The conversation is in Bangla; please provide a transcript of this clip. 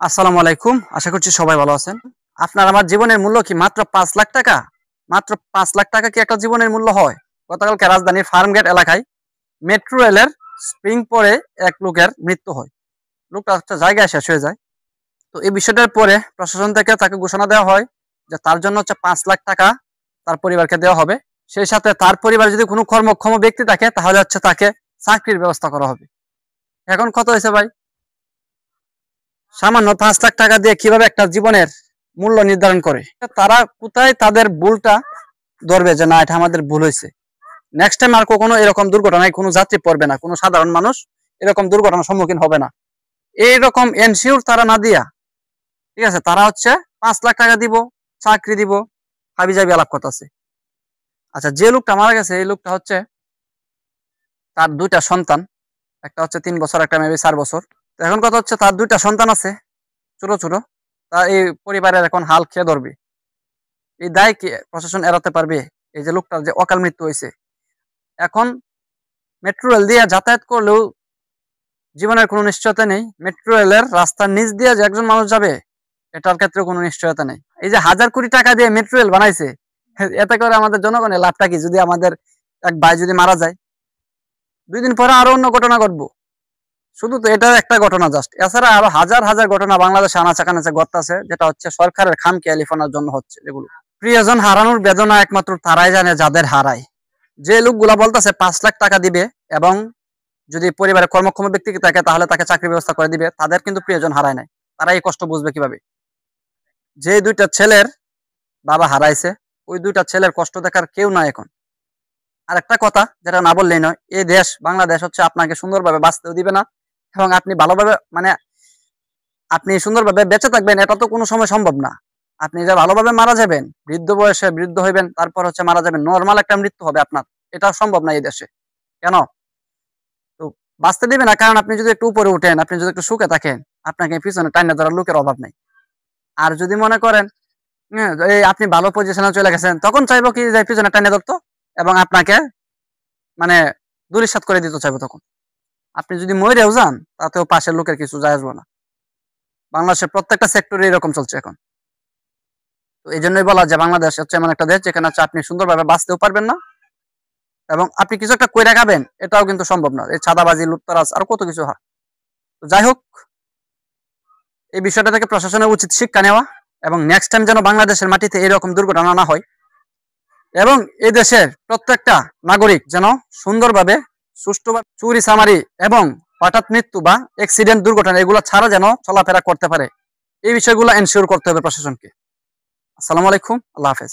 আসসালামু আলাইকুম। আশা করছি সবাই ভালো আছেন। আপনার আমার জীবনের মূল্য কি মাত্র ৫ লাখ টাকা? মাত্র ৫ লাখ টাকা কি একটা জীবনের মূল্য হয়? গতকালকে রাজধানীর ফার্মগেট এলাকায় মেট্রো রেলের স্প্রিং পড়ে এক লোকের মৃত্যু হয়। লোকটা একটা জায়গায় শেষ হয়ে যায়। তো এই বিষয়টার পরে প্রশাসন থেকে তাকে ঘোষণা দেওয়া হয় যে তার জন্য হচ্ছে ৫ লাখ টাকা তার পরিবারকে দেওয়া হবে। সেই সাথে তার পরিবার যদি কোনো কর্মক্ষম ব্যক্তি থাকে তাহলে হচ্ছে তাকে চাকরির ব্যবস্থা করা হবে। এখন কত হয়েছে ভাই? সামান্য ৫ লাখ টাকা দিয়ে কিভাবে একটা জীবনের মূল্য নির্ধারণ করে? তারা কোথায় তাদের ভুলটা ধরবে যে না এটা আমাদের ভুল হয়েছে, নেক্সট টাইম আর কখনো এরকম দুর্ঘটনায় কোনো যাত্রী পড়বে না, কোনো সাধারণ মানুষ এরকম দুর্ঘটনার সম্মুখীন হবে না। এইরকম এনশিওর তারা না দিয়া, ঠিক আছে, তারা হচ্ছে ৫ লাখ টাকা দিব, চাকরি দিব, হাবি জাবি আলাপ করতেছে। আচ্ছা, যে লোকটা মারা গেছে এই লোকটা হচ্ছে তার দুইটা সন্তান, একটা হচ্ছে ৩ বছর, একটা মেবি ৪ বছর। তো এখন কথা হচ্ছে তার দুইটা সন্তান আছে, ছোট ছোট। তা এই পরিবারের এখন হাল খেয়ে ধরবে, এই দায় কি প্রশাসন এড়াতে পারবে? এই যে লোকটার যে অকাল মৃত্যু হয়েছে, এখন মেট্রো রেল দিয়ে যাতায়াত করলেও জীবনের কোনো নিশ্চয়তা নেই। মেট্রো রেলের রাস্তার নিচ দিয়ে যে একজন মানুষ যাবে এটার ক্ষেত্রে কোনো নিশ্চয়তা নেই। এই যে ১,০০০ কোটি টাকা দিয়ে মেট্রো রেল বানাইছে, এতে করে আমাদের জনগণের লাভটা কি? যদি আমাদের এক ভাই যদি মারা যায়, ২ দিন পরে আরো অন্য ঘটনা ঘটবো। শুধু তো এটা একটা ঘটনা জাস্ট, এছাড়া আরো হাজার হাজার ঘটনা বাংলাদেশে আনাচে কানাচে ঘটতেছে, যেটা হচ্ছে সরকারের খামখেয়ালিপনার জন্য হচ্ছে। যেগুলো প্রিয়জন হারানোর বেদনা একমাত্র তারাই জানে যাদের হারায়। যে লোকগুলা বলতেছে ৫ লাখ টাকা দিবে এবং যদি পরিবারের কর্মক্ষম ব্যক্তি থাকে তাহলে তাকে চাকরি ব্যবস্থা করে দিবে, তাদের কিন্তু প্রিয়জন হারায় নাই। তারা এই কষ্ট বুঝবে কিভাবে? যে দুইটা ছেলের বাবা হারাইছে, ওই দুইটা ছেলের কষ্ট দেখার কেউ নাই এখন। আর একটা কথা যেটা না বললেই নয়, এই দেশ বাংলাদেশ হচ্ছে আপনাকে সুন্দরভাবে বাঁচতেও দিবে না, এবং আপনি ভালোভাবে মানে আপনি সুন্দরভাবে বেঁচে থাকবেন এটা তো কোনো সময় সম্ভব না। আপনি যে ভালোভাবে মারা যাবেন, বৃদ্ধ বয়সে বৃদ্ধ হইবেন, তারপর হচ্ছে মারা যাবেন, নরমাল একটা মৃত্যু হবে আপনার, এটা সম্ভব না এই দেশে। কেন? তো বাঁচতে দিবে না, কারণ আপনি যদি একটু উপরে উঠেন, আপনি যদি একটু সুখে থাকেন, আপনাকে পিছনে টাইনা ধরার লোকের অভাব নেই। আর যদি মনে করেন এই আপনি ভালো পজিশনে চলে গেছেন, তখন চাইবো কি যে পিছনে টাইনা ধরতো এবং আপনাকে মানে ধূলিসাৎ করে দিতে চাইবো তখন। আপনি যদি মরেও যান তাতেও পাশের লোকের কিছু যায় আসবো না। বাংলাদেশের প্রত্যেকটা সেক্টরে এরকম চলছে এখন। তো এই জন্যই বলা যে বাংলাদেশ হচ্ছে এমন একটা দেশ যেখানে হচ্ছে আপনি সুন্দরভাবে বাঁচতেও পারবেন না, এবং আপনি কিছু একটা কইরা খাবেন এটাও কিন্তু সম্ভব না। এই ছাদাবাজি, লুটতরাজ আর কত কিছু হয়। তো যাই হোক, এই বিষয়টা থেকে প্রশাসনের উচিত শিক্ষা নেওয়া, এবং নেক্সট টাইম যেন বাংলাদেশের মাটিতে এরকম দুর্ঘটনা না হয়, এবং এই দেশের প্রত্যেকটা নাগরিক যেন সুন্দরভাবে, সুষ্ঠুভাবে চুরি চামারি এবং হঠাৎ মৃত্যু বা অ্যাক্সিডেন্ট দুর্ঘটনা এগুলো ছাড়া যেন চলাফেরা করতে পারে। এই বিষয়গুলো এনশিওর করতে হবে প্রশাসনকে। আসসালামু আলাইকুম, আল্লাহ হাফেজ।